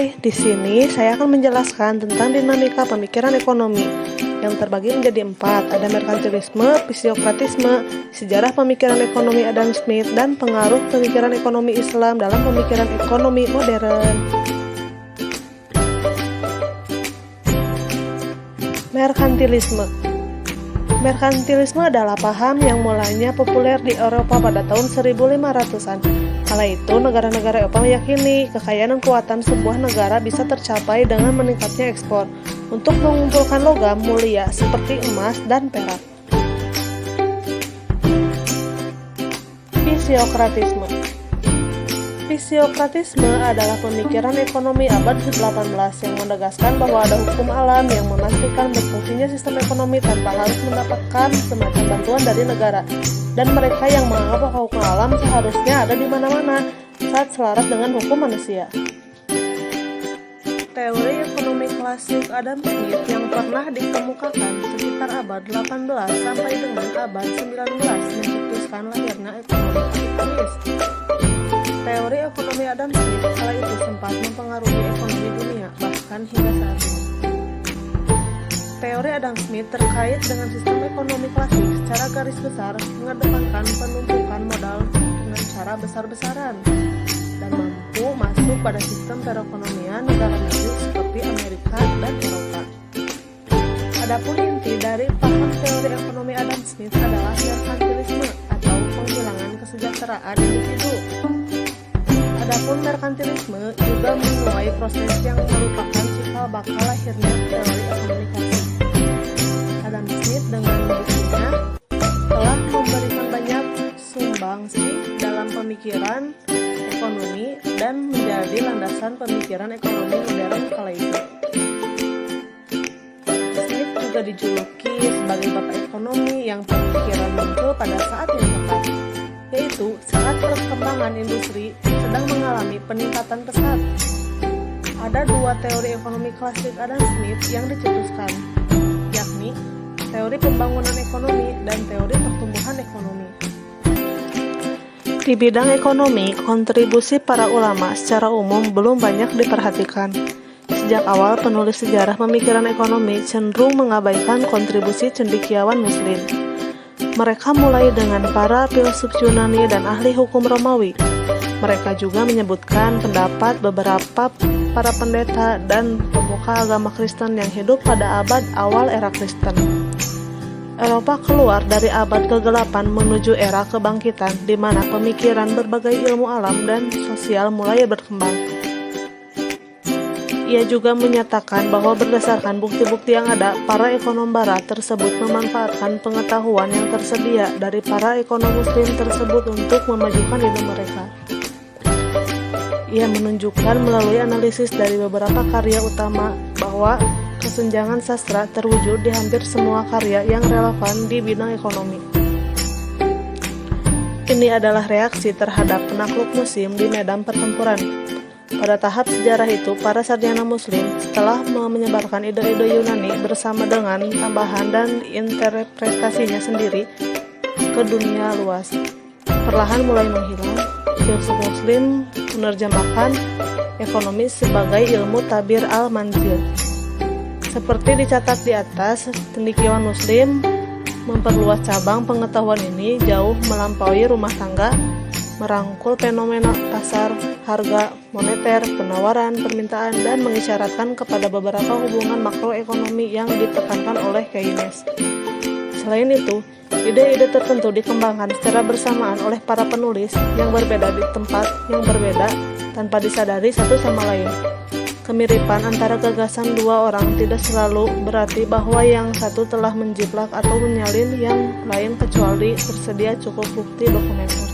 Hai, di sini saya akan menjelaskan tentang dinamika pemikiran ekonomi yang terbagi menjadi 4. Ada merkantilisme, fisiokratisme, sejarah pemikiran ekonomi Adam Smith, dan pengaruh pemikiran ekonomi Islam dalam pemikiran ekonomi modern. Merkantilisme. Merkantilisme adalah paham yang mulanya populer di Eropa pada tahun 1500-an. Kala itu, negara-negara Eropa meyakini kekayaan dan kekuatan sebuah negara bisa tercapai dengan meningkatnya ekspor untuk mengumpulkan logam mulia seperti emas dan perak. Fisiokratisme. Fisiokratisme adalah pemikiran ekonomi abad ke-18 yang menegaskan bahwa ada hukum alam yang memastikan berfungsinya sistem ekonomi tanpa harus mendapatkan semacam bantuan dari negara, dan mereka yang menganggap bahwa hukum alam seharusnya ada di mana-mana saat selaras dengan hukum manusia. Teori ekonomi klasik Adam Smith yang pernah dikemukakan sekitar abad 18 sampai dengan abad 19 mencetuskan lahirnya ekonomi kapitalis. Teori ekonomi Adam Smith kala itu sempat mempengaruhi ekonomi dunia, bahkan hingga saat ini. Teori Adam Smith terkait dengan sistem ekonomi klasik secara garis besar mengedepankan penumpukan modal dengan cara besar-besaran dan mampu masuk pada sistem perekonomian negara maju seperti Amerika dan Eropa. Adapun inti dari paham teori ekonomi Adam Smith adalah merkantilisme atau penghilangan kesejahteraan individu. Adapun merkantilisme juga menuai proses yang merupakan cikal bakal lahirnya teori ekonomi klasik. Adam Smith dengan bukunya telah memberikan banyak sumbangsi dalam pemikiran ekonomi dan menjadi landasan pemikiran ekonomi modern kala itu. Smith juga dijuluki sebagai bapak ekonomi yang pemikiran muncul pada saat yang tepat, yaitu saat perkembangan industri sedang mengalami peningkatan pesat. Ada 2 teori ekonomi klasik Adam Smith yang dicetuskan, yakni teori pembangunan ekonomi dan teori pertumbuhan ekonomi. Di bidang ekonomi, kontribusi para ulama secara umum belum banyak diperhatikan. Sejak awal, penulis sejarah pemikiran ekonomi cenderung mengabaikan kontribusi cendekiawan Muslim. Mereka mulai dengan para filsuf Yunani dan ahli hukum Romawi. Mereka juga menyebutkan pendapat beberapa para pendeta dan pemuka agama Kristen yang hidup pada abad awal era Kristen. Eropa keluar dari abad ke-8 menuju era kebangkitan, di mana pemikiran berbagai ilmu alam dan sosial mulai berkembang. Ia juga menyatakan bahwa berdasarkan bukti-bukti yang ada, para ekonom barat tersebut memanfaatkan pengetahuan yang tersedia dari para ekonom muslim tersebut untuk memajukan ide mereka. Ia menunjukkan melalui analisis dari beberapa karya utama bahwa kesenjangan sastra terwujud di hampir semua karya yang relevan di bidang ekonomi. Ini adalah reaksi terhadap penakluk musim di medan pertempuran. Pada tahap sejarah itu, para sarjana muslim setelah menyebarkan ide-ide Yunani bersama dengan tambahan dan interpretasinya sendiri ke dunia luas, perlahan mulai menghilang. Filsuf muslim menerjemahkan ekonomi sebagai ilmu tabir al-manzil. Seperti dicatat di atas, cendekiawan muslim memperluas cabang pengetahuan ini jauh melampaui rumah tangga, merangkul fenomena pasar, harga, moneter, penawaran, permintaan, dan mengisyaratkan kepada beberapa hubungan makroekonomi yang ditekankan oleh Keynes. Selain itu, ide-ide tertentu dikembangkan secara bersamaan oleh para penulis yang berbeda di tempat yang berbeda tanpa disadari satu sama lain. Kemiripan antara gagasan 2 orang tidak selalu berarti bahwa yang satu telah menjiplak atau menyalin yang lain kecuali tersedia cukup bukti dokumenter.